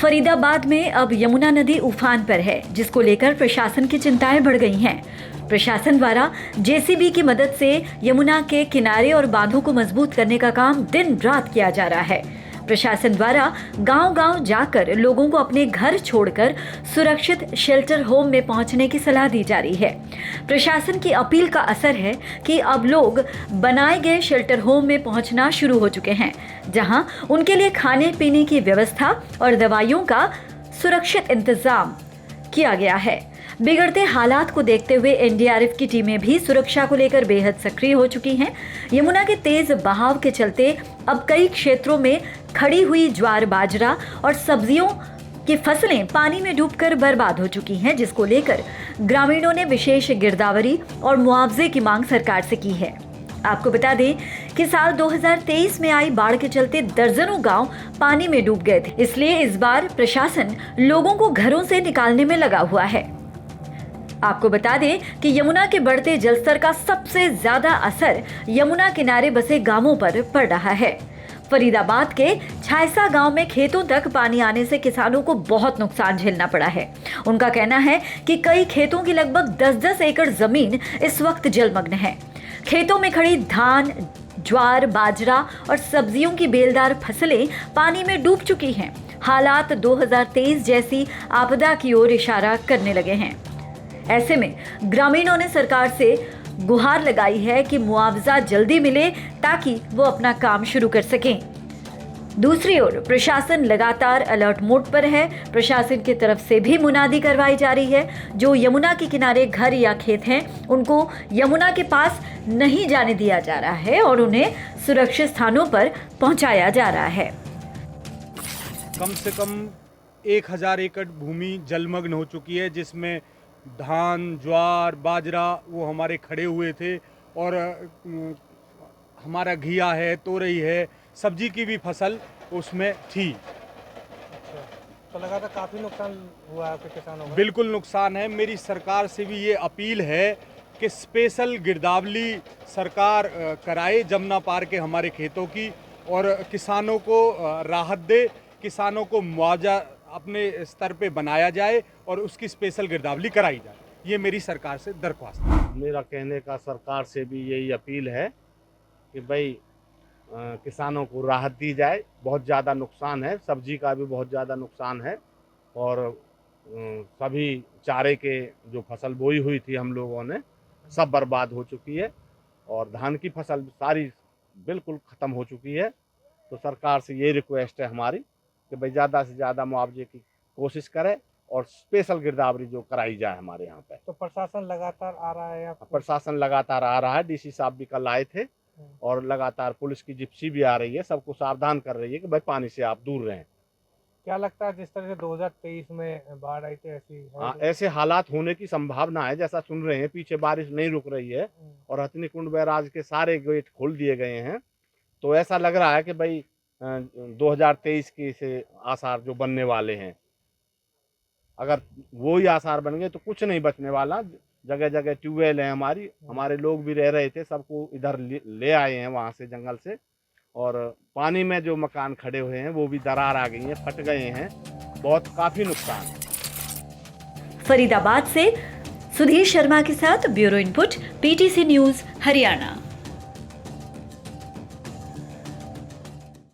फरीदाबाद में अब यमुना नदी उफान पर है, जिसको लेकर प्रशासन की चिंताएं बढ़ गई हैं। प्रशासन द्वारा जेसीबी की मदद से यमुना के किनारे और बांधों को मजबूत करने का काम दिन रात किया जा रहा है। प्रशासन द्वारा गांव-गांव जाकर लोगों को अपने घर छोड़कर सुरक्षित शेल्टर होम में पहुंचने की सलाह दी जा रही है। प्रशासन की अपील का असर है कि अब लोग बनाए गए शेल्टर होम में पहुंचना शुरू हो चुके हैं, जहां उनके लिए खाने पीने की व्यवस्था और दवाइयों का सुरक्षित इंतजाम किया गया है। बिगड़ते हालात को देखते हुए एनडीआरएफ की टीमें भी सुरक्षा को लेकर बेहद सक्रिय हो चुकी हैं। यमुना के तेज बहाव के चलते अब कई क्षेत्रों में खड़ी हुई ज्वार, बाजरा और सब्जियों की फसलें पानी में डूबकर बर्बाद हो चुकी हैं, जिसको लेकर ग्रामीणों ने विशेष गिरदावरी और मुआवजे की मांग सरकार से की है। आपको बता दें कि साल 2023 में आई बाढ़ के चलते दर्जनों गांव पानी में डूब गए थे, इसलिए इस बार प्रशासन लोगों को घरों से निकालने में लगा हुआ है। आपको बता दें कि यमुना के बढ़ते जलस्तर का सबसे ज्यादा असर यमुना किनारे बसे गांवों पर पड़ रहा है। फरीदाबाद के छायसा गांव में खेतों तक पानी आने से किसानों को बहुत नुकसान झेलना पड़ा है। उनका कहना है कि कई खेतों की लगभग 10-10 एकड़ जमीन इस वक्त जलमग्न है। खेतों में खड़ी धान, ज्वार, बाजरा और सब्जियों की बेलदार फसलें पानी में डूब चुकी हैं। हालात 2023 जैसी आपदा की ओर इशारा करने लगे हैं। ऐसे में ग्रामीणों ने सरकार से गुहार लगाई है कि मुआवजा जल्दी मिले ताकि वो अपना काम शुरू कर सकें। दूसरी ओर प्रशासन लगातार अलर्ट मोड पर है। प्रशासन की तरफ से भी मुनादी करवाई जा रही है। जो यमुना के किनारे घर या खेत हैं, उनको यमुना के पास नहीं जाने दिया जा रहा है और उन्हें सुरक्षित स्थानों पर पहुंचाया जा रहा है। कम से कम 1000 एकड़ भूमि जलमग्न हो चुकी है, जिसमें धान, ज्वार, बाजरा वो हमारे खड़े हुए थे और हमारा घिया है, तोरई है, सब्जी की भी फसल उसमें थी। अच्छा, तो लगातार काफ़ी नुकसान हुआ है आपके किसानों को? बिल्कुल नुकसान है। मेरी सरकार से भी ये अपील है कि स्पेशल गिरदावरी सरकार कराए जमुना पार के हमारे खेतों की और किसानों को राहत दे, किसानों को मुआवजा अपने स्तर पे बनाया जाए और उसकी स्पेशल गिरदावरी कराई जाए। ये मेरी सरकार से दरख्वास्त है। मेरा कहने का सरकार से भी यही अपील है कि भाई किसानों को राहत दी जाए। बहुत ज़्यादा नुकसान है, सब्जी का भी बहुत ज़्यादा नुकसान है और सभी चारे के जो फसल बोई हुई थी हम लोगों ने सब बर्बाद हो चुकी है और धान की फसल सारी बिल्कुल ख़त्म हो चुकी है। तो सरकार से ये रिक्वेस्ट है हमारी कि भाई ज़्यादा से ज़्यादा मुआवजे की कोशिश करे और स्पेशल गिरदावरी जो कराई जाए हमारे यहाँ पे। तो प्रशासन लगातार आ रहा है आपको? प्रशासन लगातार आ रहा है। डीसी साहब भी कल आए थे और लगातार पुलिस की जिप्सी भी आ रही है, सबको सावधान कर रही है कि भाई पानी से आप दूर रहें। क्या लगता है जिस तरह से 2023 में बाढ़ आई थी ऐसी? हाँ, ऐसे हालात होने की संभावना है। जैसा सुन रहे हैं, पीछे बारिश नहीं रुक रही है और हथनी कुंड बैराज के सारे गेट खोल दिए गए हैं। तो ऐसा लग रहा है कि भाई 2023 के से आसार जो बनने वाले हैं, अगर वो ही आसार बन गए तो कुछ नहीं बचने वाला। जगह जगह ट्यूबवेल हैं, हमारे लोग भी रह रहे थे, सबको इधर ले आए हैं वहाँ से जंगल से। और पानी में जो मकान खड़े हुए हैं वो भी दरार आ गई है, फट गए हैं, बहुत काफ़ी नुकसान है। फरीदाबाद से सुधीर शर्मा के साथ bureau input, PTC news, Haryana.